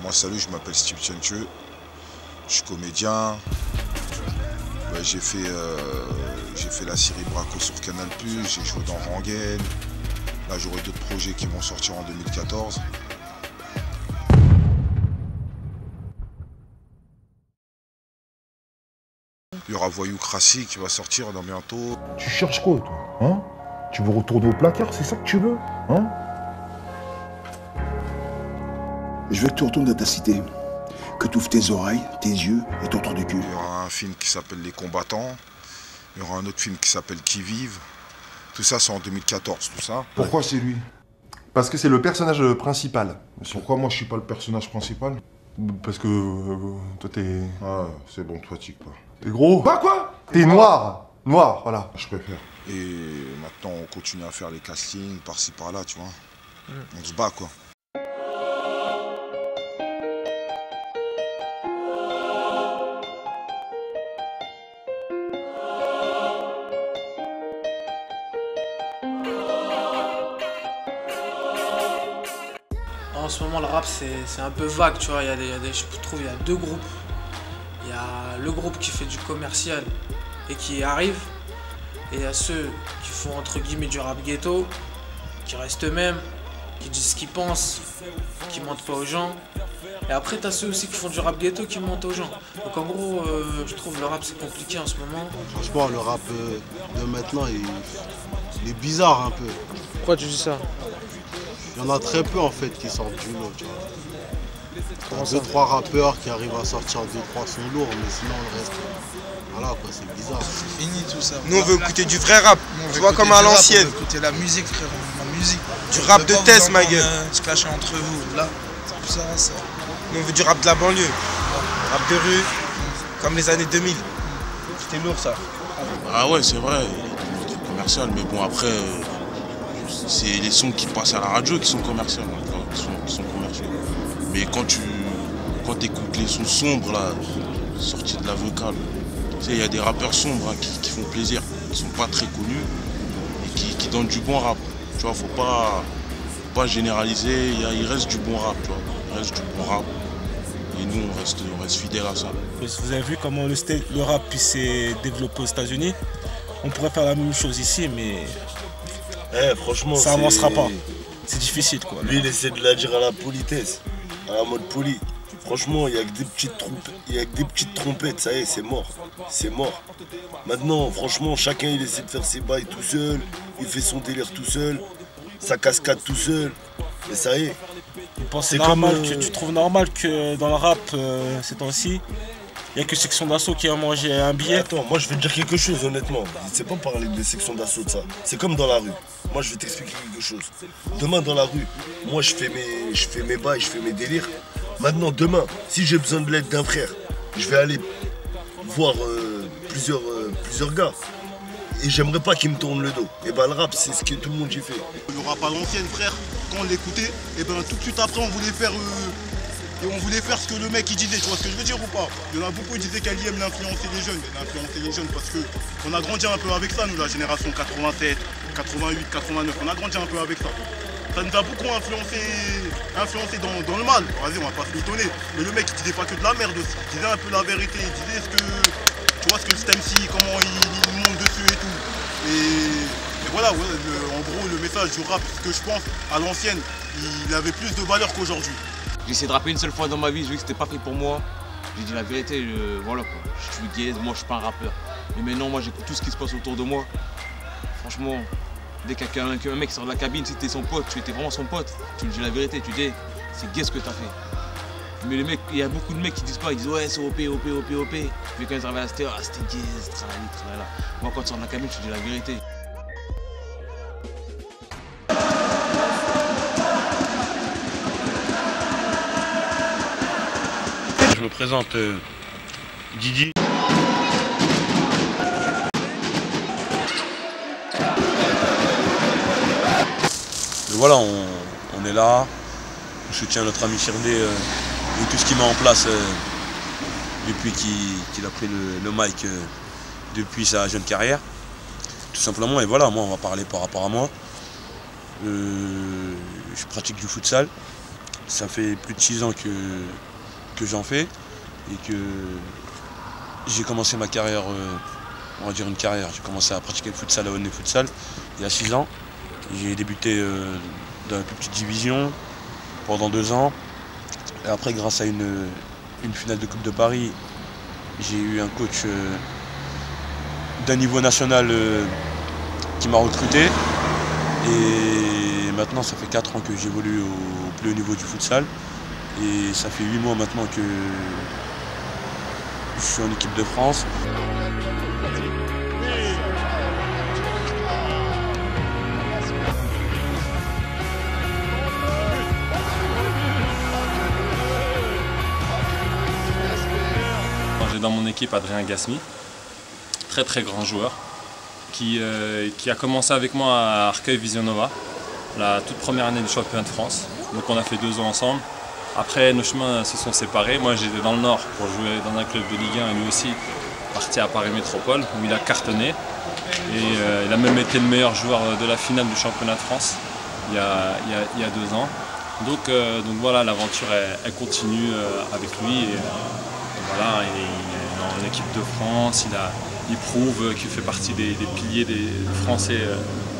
Moi salut, je m'appelle Steve Tchencheux, je suis comédien. Ouais, j'ai fait la série Braco sur Canal+, j'ai joué dans Rengaine. Là j'aurai d'autres projets qui vont sortir en 2014. Il y aura Voyou Crassi qui va sortir dans bientôt. Tu cherches quoi, toi, hein? Tu veux retourner au placard, c'est ça que tu veux, hein? Je veux que tu retournes à ta cité, que tu ouvres tes oreilles, tes yeux et ton trou du cul. Il y aura un film qui s'appelle Les Combattants. Il y aura un autre film qui s'appelle Qui vivent. Tout ça, c'est en 2014, tout ça. Pourquoi c'est lui? Parce que c'est le personnage principal, monsieur. Pourquoi moi je suis pas le personnage principal? Parce que toi t'es... Ah, c'est bon, toi tique pas. T'es gros. Quoi? T'es noir. Noir, voilà. Je préfère. Et maintenant, on continue à faire les castings par-ci par-là, tu vois. On se bat, quoi. En ce moment, le rap, c'est un peu vague, tu vois. Je trouve il y a deux groupes. Il y a le groupe qui fait du commercial et qui arrive. Et il y a ceux qui font entre guillemets du rap ghetto, qui restent eux-mêmes, qui disent ce qu'ils pensent, qui mentent pas aux gens. Et après, t'as ceux aussi qui font du rap ghetto qui mentent aux gens. Donc en gros, je trouve le rap c'est compliqué en ce moment. Franchement, le rap de maintenant, il est bizarre un peu. Pourquoi tu dis ça? Il y en a très peu en fait qui sortent du lot, tu vois. T'as 2-3 rappeurs qui arrivent à sortir 2-3 sons lourds, mais sinon le reste, voilà quoi, c'est bizarre. C'est fini tout ça. Nous on veut écouter du vrai rap, tu vois, comme à l'ancienne. On veut écouter la musique, frère, la musique. Du rap de test, ma gueule. Se clasher entre vous, là, tout ça, ça. Nous on veut du rap de la banlieue, rap de rue, comme les années 2000. C'était lourd ça. Ah ouais, c'est vrai, il est commercial, mais bon après, c'est les sons qui passent à la radio qui sont commerciaux, qui sont commerciaux. Mais quand écoutes les sons sombres là, sortis de la vocale, tu sais, il y a des rappeurs sombres hein, qui font plaisir, qui sont pas très connus et qui donnent du bon rap. Tu vois, faut pas généraliser, il reste du bon rap, tu vois. Il reste du bon rap. Et nous on reste fidèles à ça. Vous avez vu comment le rap s'est développé aux États-Unis? On pourrait faire la même chose ici, mais franchement, ça avancera pas. C'est difficile quoi. Lui, il essaie de la dire à la politesse, à la mode poli. Franchement, il n'y a que des petites trompettes, ça y est, c'est mort. C'est mort. Maintenant, franchement, chacun il essaie de faire ses bails tout seul, il fait son délire tout seul, sa cascade tout seul, et ça y est. C'est normal tu trouves normal que dans le rap ces temps-ci, il n'y a que Section d'Assaut qui a mangé un billet? Attends, moi je vais te dire quelque chose honnêtement. C'est pas parler de Section d'Assaut de ça. C'est comme dans la rue. Moi je vais t'expliquer quelque chose. Demain dans la rue, moi je fais mes bails, je fais mes délires. Maintenant demain, si j'ai besoin de l'aide d'un frère, je vais aller voir plusieurs gars. Et j'aimerais pas qu'ils me tournent le dos. Et ben le rap c'est ce que tout le monde y fait. Le rap à l'ancienne, frère, quand on l'écoutait, et ben tout de suite après on voulait faire ce que le mec il disait, tu vois ce que je veux dire ou pas? Il y en a beaucoup qui disaient qu'Ali aime influencer les jeunes. Il a influencé les jeunes parce qu'on a grandi un peu avec ça, nous, la génération 87, 88, 89, on a grandi un peu avec ça. Ça nous a beaucoup influencé dans le mal. Vas-y, on va pas se mitonner. Mais le mec il disait pas que de la merde aussi. Il disait un peu la vérité, il disait tu vois ce que le MC, comment il monte dessus et tout. Et voilà, ouais, en gros le message du rap, ce que je pense, à l'ancienne, il avait plus de valeur qu'aujourd'hui. J'ai essayé de rapper une seule fois dans ma vie, j'ai vu que c'était pas fait pour moi. J'ai dit la vérité, voilà quoi. Je suis gay, moi je suis pas un rappeur. Mais maintenant, moi j'écoute tout ce qui se passe autour de moi. Franchement, dès qu'un mec sort de la cabine, si t'es son pote, tu étais vraiment son pote, tu lui dis la vérité, tu dis c'est gay ce que t'as fait. Mais les mecs, il y a beaucoup de mecs qui disent pas, ils disent ouais c'est OP. Mais quand ils arrivent à la stéréo, ah c'était gay, tralala. Moi quand tu sors de la cabine, je te dis la vérité. Je me présente Didi. Voilà, on est là, on soutient notre ami Chirdé et tout ce qu'il met en place depuis qu'il a pris le mic depuis sa jeune carrière. Tout simplement, et voilà, moi on va parler par rapport à moi. Je pratique du futsal ça fait plus de 6 ans que j'en fais et que j'ai commencé ma carrière, on va dire une carrière. J'ai commencé à pratiquer le futsal à Aulnay Futsal il y a 6 ans. J'ai débuté dans la plus petite division pendant 2 ans. Et après, grâce à une finale de Coupe de Paris, j'ai eu un coach d'un niveau national qui m'a recruté. Et maintenant, ça fait 4 ans que j'évolue au plus haut niveau du futsal. Et ça fait 8 mois maintenant que je suis en équipe de France. J'ai dans mon équipe Adrien Gasmi, très grand joueur, qui a commencé avec moi à Arcueil Visionova, la toute première année du championnat de France. Donc on a fait 2 ans ensemble. Après nos chemins se sont séparés. Moi j'étais dans le Nord pour jouer dans un club de Ligue 1 et lui aussi parti à Paris Métropole où il a cartonné. Et il a même été le meilleur joueur de la finale du championnat de France il y a 2 ans. Donc voilà, l'aventure elle continue avec lui. Et voilà, il est en équipe de France, il prouve qu'il fait partie des piliers des Français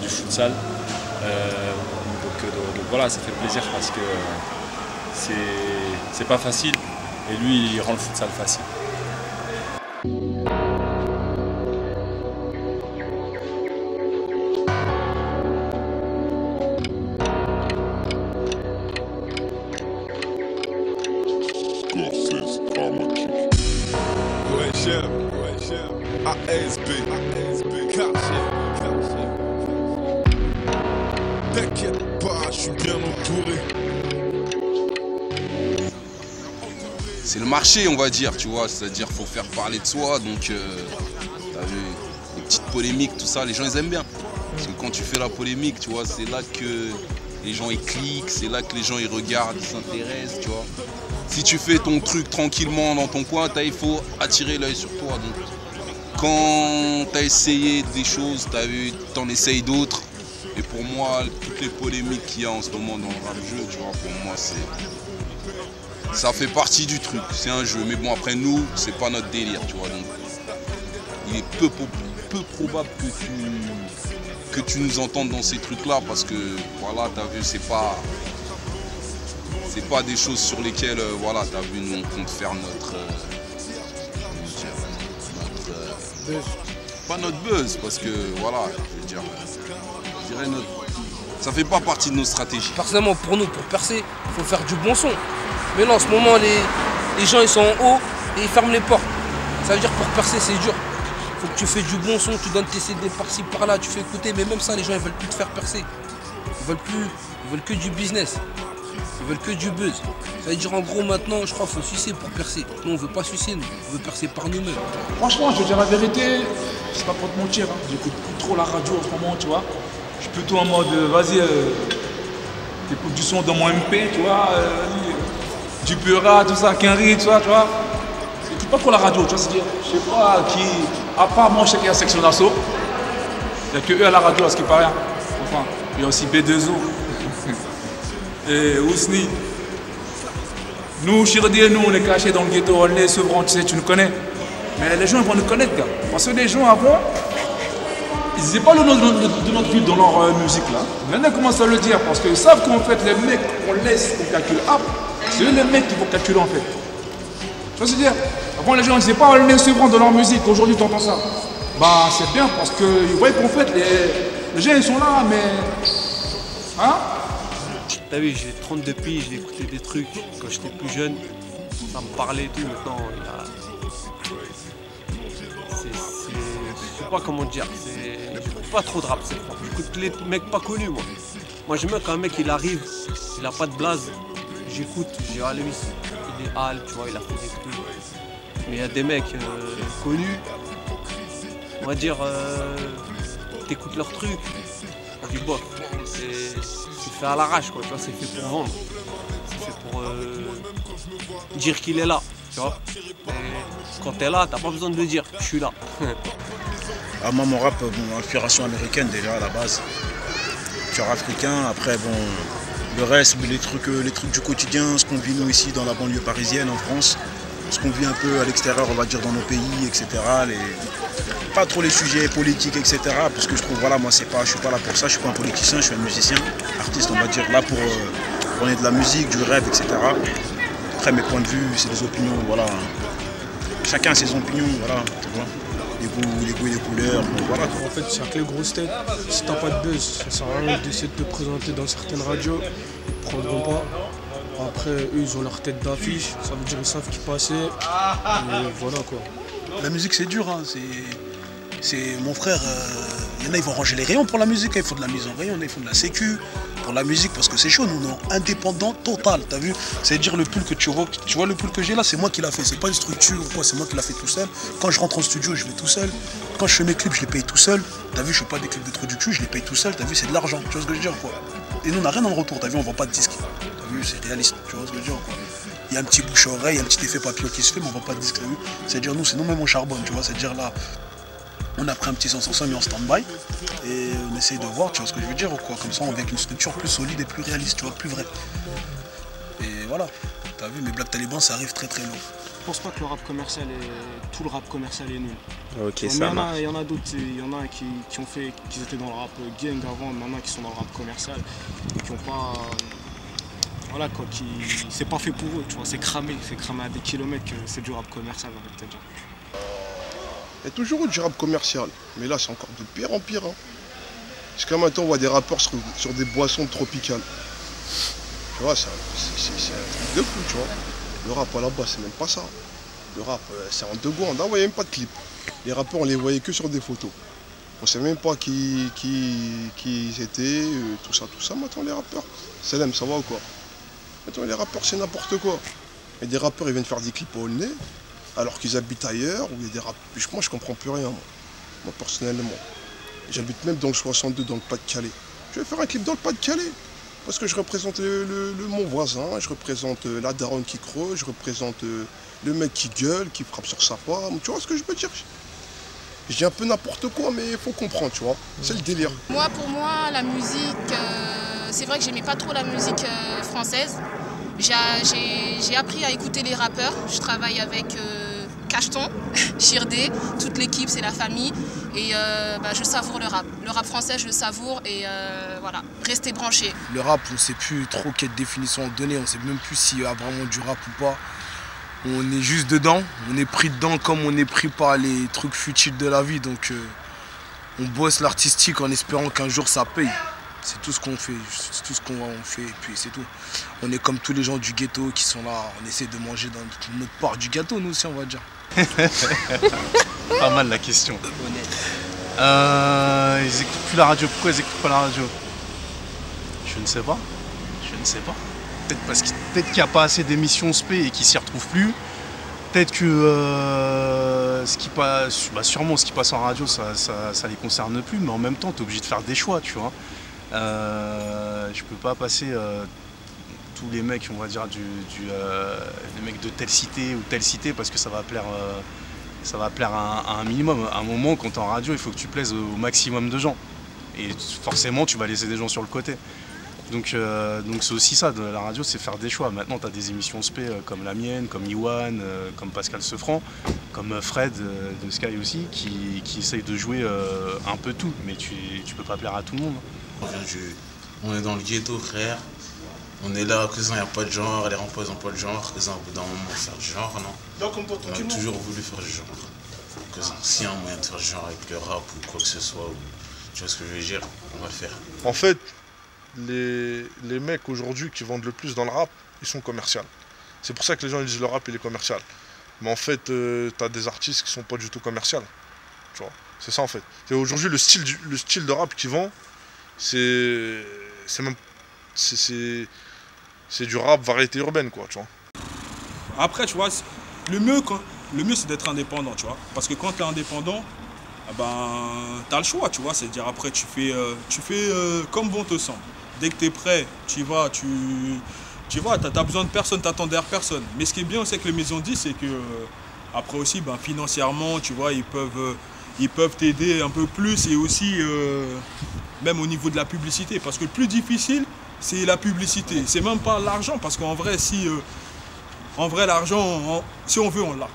du futsal. Donc voilà, ça fait plaisir parce que c'est pas facile et lui il rend le futsal facile. ASB, t'inquiète pas, je suis bien entouré. C'est le marché, on va dire, tu vois, c'est-à-dire faut faire parler de soi, donc t'as vu, les petites polémiques, tout ça, les gens ils aiment bien. Parce que quand tu fais la polémique, tu vois, c'est là que les gens ils cliquent, c'est là que les gens ils regardent, ils s'intéressent, tu vois. Si tu fais ton truc tranquillement dans ton coin, il faut attirer l'œil sur toi. Donc, quand tu as essayé des choses, tu en essayes d'autres. Et pour moi, toutes les polémiques qu'il y a en ce moment dans le rap-jeu, tu vois, pour moi, ça fait partie du truc. C'est un jeu. Mais bon, après, nous, c'est pas notre délire, tu vois. Donc, il est peu probable que tu nous entendes dans ces trucs-là parce que, voilà, tu as vu, c'est pas des choses sur lesquelles, voilà, tu as vu, nous, on compte faire pas notre buzz, parce que voilà, je dirais ça fait pas partie de nos stratégies. Personnellement, pour nous, pour percer, il faut faire du bon son. Mais là, en ce moment, les gens ils sont en haut et ils ferment les portes. Ça veut dire pour percer, c'est dur. Il faut que tu fais du bon son, tu donnes tes CD par-ci, par-là, tu fais écouter. Mais même ça, les gens ils veulent plus te faire percer. Ils veulent que du business. Ils veulent que du buzz. Ça veut dire en gros maintenant, je crois qu'il faut sucer pour percer. Nous on veut pas sucer, on veut percer par nous-mêmes. Franchement, je vais dire la vérité, c'est pas pour te mentir, hein. J'écoute plus trop la radio en ce moment, tu vois. Je suis plutôt en mode, vas-y, t'écoutes du son dans mon MP, tu vois, du Pura, tout ça, Kenry, tu vois. J'écoute pas trop la radio, tu vois, c'est-à-dire, je sais pas qui, à part moi, je sais qu'il y a section d'assaut. Il n'y a que eux à la radio, à ce qui paraît. Enfin, il y a aussi B2O. Et Ousni. Nous, Chirdier, nous, on est cachés dans le ghetto, on est Sevran, tu sais, tu nous connais. Mais les gens, ils vont nous connaître, gars. Parce que les gens, avant, ils disaient pas le nom de notre ville dans leur musique, là. Maintenant, ils commencent à le dire, parce qu'ils savent qu'en fait, les mecs qu'on laisse, qu'on calcule, c'est eux les mecs qui vont calculer, en fait. Tu vois ce que je veux dire? Avant, les gens, ils disaient pas le nez Sevran dans leur musique. Aujourd'hui, tu entends ça. Bah, c'est bien, parce qu'ils voient qu'en fait, les gens, ils sont là, mais... Hein? T'as vu, j'ai 32 piges, j'ai écouté des trucs quand j'étais plus jeune, ça me parlait et tout. Maintenant, je sais pas comment dire, j'écoute pas trop de rap, j'écoute les mecs pas connus, moi. Moi, j'aime bien quand un mec il arrive, il a pas de blaze, j'écoute, j'ai ah lui, il est hal, tu vois, il a fait des trucs. Mais il y a des mecs connus, on va dire, t'écoutes leurs trucs, on dit bof, c'est fait à l'arrache, quoi, tu vois, c'est fait pour vendre. C'est fait pour dire qu'il est là, tu vois. Et quand t'es là, t'as pas besoin de le dire, je suis là. Ah, moi, mon rap, bon, inspiration américaine déjà à la base. Cœur africain, après, bon, Le reste, les trucs du quotidien, ce qu'on vit nous ici dans la banlieue parisienne, en France, ce qu'on vit un peu à l'extérieur, on va dire dans nos pays, etc. Pas trop les sujets politiques, etc. Parce que je trouve, voilà, moi je suis pas là pour ça, je suis pas un politicien, je suis un musicien, artiste, on va dire, là pour donner de la musique, du rêve, etc. Après mes points de vue, c'est des opinions, voilà. Chacun a ses opinions, voilà, tu vois. Les goûts et les couleurs, voilà. En fait, c'est que les grosses têtes, si t'as pas de buzz, ça sert à rien d'essayer de te présenter dans certaines radios, ils prendront pas. Après, eux, ils ont leur tête d'affiche, ça veut dire qu'ils savent qui passer, et voilà quoi. La musique, c'est dur, hein. C'est mon frère, il y en a, ils vont ranger les rayons pour la musique, ils font de la mise en rayon, ils font de la sécu pour la musique parce que c'est chaud, nous on est indépendant total, t'as vu? C'est-à-dire le pull que tu vois le pull que j'ai là, c'est moi qui l'a fait, c'est pas une structure ou quoi, c'est moi qui l'a fait tout seul. Quand je rentre en studio, je vais tout seul. Quand je fais mes clips, je les paye tout seul. T'as vu, je fais pas des clips de trou du cul, je les paye tout seul, t'as vu, c'est de l'argent, tu vois ce que je veux dire quoi. Et nous on n'a rien en retour, t'as vu, on vend pas de disques. T'as vu, c'est réaliste, tu vois ce que je veux dire quoi. Il y a un petit bouche-oreille, un petit effet papillon qui se fait, mais on vend pas de disques, t'as vu. C'est-à-dire nous, c'est nous-mêmes on charbonne, tu vois, c'est-à-dire là. On a pris un petit sens ensemble, mis en stand-by et on essaye de voir, tu vois ce que je veux dire ou quoi. Comme ça, on vient avec une structure plus solide et plus réaliste, tu vois, plus vraie. Et voilà, t'as vu, mais Black Taliban, ça arrive très très lourd. Je pense pas que le rap commercial tout le rap commercial est nul. Ok, ça marche. Il y en a d'autres, il y en a qui étaient dans le rap gang avant, maintenant qui sont dans le rap commercial et qui ont pas. Voilà quoi, c'est pas fait pour eux, tu vois, c'est cramé à des kilomètres que c'est du rap commercial, en fait, dire. Il y a toujours eu du rap commercial, mais là c'est encore de pire en pire. Hein. Jusqu'à maintenant on voit des rappeurs sur des boissons tropicales. Tu vois, c'est un truc de fou, tu vois. Le rap à la base c'est même pas ça. Le rap c'est en deux secondes, on voyait même pas de clip. Les rappeurs on les voyait que sur des photos. On sait même pas qui ils étaient, tout ça. Maintenant les rappeurs, Salem, ça va ou quoi? Maintenant les rappeurs c'est n'importe quoi. Et des rappeurs ils viennent faire des clips au Aulnay. Alors qu'ils habitent ailleurs, où il y a des rap. Moi je comprends plus rien, moi personnellement. J'habite même dans le 62, dans le Pas-de-Calais. Je vais faire un clip dans le Pas-de-Calais. Parce que je représente mon voisin, je représente la daronne qui creuse, je représente le mec qui gueule, qui frappe sur sa femme. Tu vois ce que je veux dire? Je dis un peu n'importe quoi, mais il faut comprendre, tu vois. C'est le délire. Pour moi, la musique, c'est vrai que j'aimais pas trop la musique française. J'ai appris à écouter les rappeurs. Je travaille avec Cacheton, Chirdé, toute l'équipe, c'est la famille. Et je savoure le rap. Le rap français, je le savoure et voilà, restez branchés. Le rap, on ne sait plus trop quelle définition donner, on ne sait même plus s'il y a vraiment du rap ou pas. On est juste dedans, on est pris dedans comme on est pris par les trucs futiles de la vie. Donc on bosse l'artistique en espérant qu'un jour ça paye. C'est tout ce qu'on fait, c'est tout ce qu'on fait et puis c'est tout. On est comme tous les gens du ghetto qui sont là, on essaie de manger dans notre part du gâteau, nous aussi on va dire. Pas mal la question. Ils écoutent plus la radio, pourquoi ils écoutent pas la radio? Je ne sais pas. Peut-être qu'il n'y a pas assez d'émissions spé et qu'ils s'y retrouvent plus. Peut-être que sûrement ce qui passe en radio ça les concerne plus, mais en même temps tu es obligé de faire des choix, tu vois. Je peux pas passer tous les mecs, on va dire, les mecs de telle cité ou telle cité parce que ça va plaire à un minimum. À un moment, quand tu es en radio, il faut que tu plaises au maximum de gens. Et forcément, tu vas laisser des gens sur le côté. Donc c'est aussi ça, de la radio, c'est faire des choix. Maintenant, tu as des émissions spé comme la mienne, comme Iwan, comme Pascal Sefranc, comme Fred de Sky aussi, qui essayent de jouer un peu tout. Mais tu peux pas plaire à tout le monde. On est dans le ghetto, frère. On est là, cousin, il n'y a pas de genre, les remparts, ils n'ont pas de genre. Cousin, au bout d'un moment, faire du genre, non. On a toujours voulu faire du genre. Cousin, s'il y a un moyen de faire du genre avec le rap ou quoi que ce soit, tu vois ce que je veux dire, on va le faire. En fait, les mecs aujourd'hui qui vendent le plus dans le rap, ils sont commerciaux. C'est pour ça que les gens ils disent le rap il est commercial. Mais en fait, t'as des artistes qui sont pas du tout commerciaux. Tu vois, c'est ça en fait. Aujourd'hui le style de rap qui vend, c'est du rap variété urbaine quoi, tu vois. Après tu vois, le mieux c'est d'être indépendant, tu vois. Parce que quand tu es indépendant, t'as le choix, tu vois. C'est-à-dire après tu fais comme bon te semble. Dès que tu es prêt, tu vas, t'as besoin de personne, t'attends derrière personne. Mais ce qui est bien aussi avec les maisons 10, c'est que après aussi financièrement, tu vois, ils peuvent t'aider un peu plus et aussi même au niveau de la publicité. Parce que le plus difficile, c'est la publicité. C'est même pas l'argent, parce qu'en vrai, si l'argent, si on veut, on l'a.